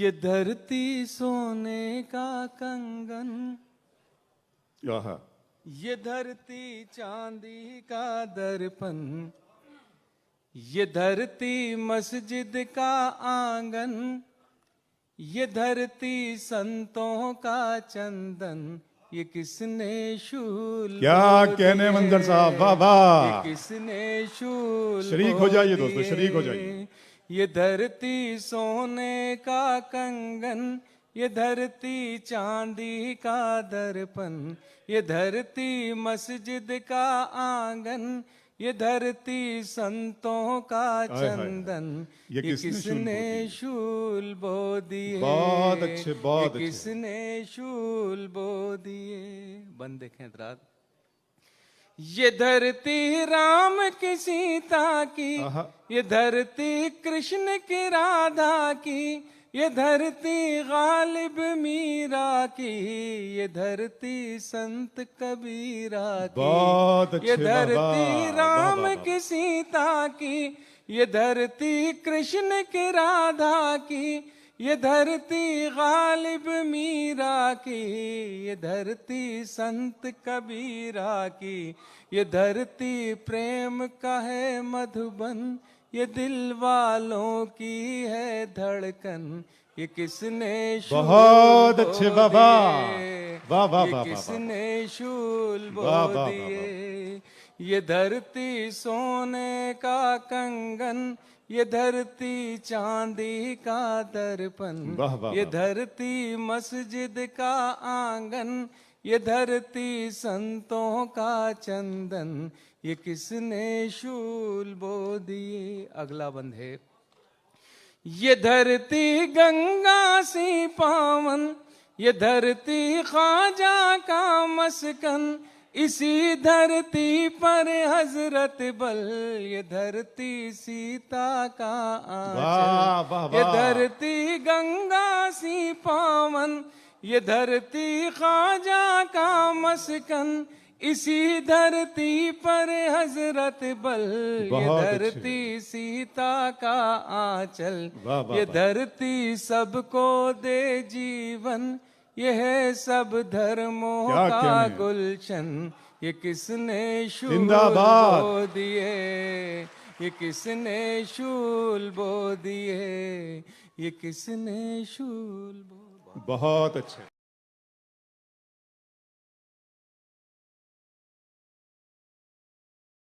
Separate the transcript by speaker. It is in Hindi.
Speaker 1: ये धरती सोने का कंगन,
Speaker 2: आहा,
Speaker 1: ये धरती चांदी का दर्पण, ये धरती मस्जिद का आंगन, ये धरती संतों का चंदन, ये किसने शूल
Speaker 2: क्या कहने मंजर साहब, वाह वाह।
Speaker 1: ये किसने शूल
Speaker 2: शरीक हो जाइए दोस्तों, शरीक हो जाइए।
Speaker 1: ये धरती सोने का कंगन, ये धरती चांदी का दर्पण, ये धरती मस्जिद का आंगन, ये धरती संतों का चंदन, ये किसने शूल बो दिए।
Speaker 2: बहुत अच्छे, बहुत
Speaker 1: अच्छे। किसने शूल बो दिए। बंद देखें रात। ये धरती राम की सीता की, ये धरती कृष्ण की राधा की, ये धरती गालिब मीरा की, ये धरती संत कबीरा की, ये धरती राम की सीता की, ये धरती कृष्ण की राधा की, ये धरती गालिब मीरा की, ये धरती संत कबीरा की, ये धरती प्रेम का है मधुबन, ये दिल वालों की है धड़कन, ये किसने शूल
Speaker 2: बहुत अच्छे बाबा, वाह वाह,
Speaker 1: ये किसने शूल बो दिए। ये धरती सोने का कंगन, ये धरती चांदी का दर्पण, ये धरती मस्जिद का आंगन, ये धरती संतों का चंदन, ये किसने शूल बो दिए। अगला बंद है। ये धरती गंगा सी पावन, ये धरती ख्वाजा का मस्कन, इसी धरती पर हजरत बल, ये धरती सीता का आंचल, ये धरती गंगा सी पावन, ये धरती ख्वाजा का मस्कन, इसी धरती पर हजरत बल, ये धरती सीता का आंचल, ये धरती सबको दे जीवन, ये है सब धर्मों का गुलशन, ये किसने शूल बो दिए। ये किसने शूल बो दिए। ये किसने शूल बो।
Speaker 2: बहुत अच्छे।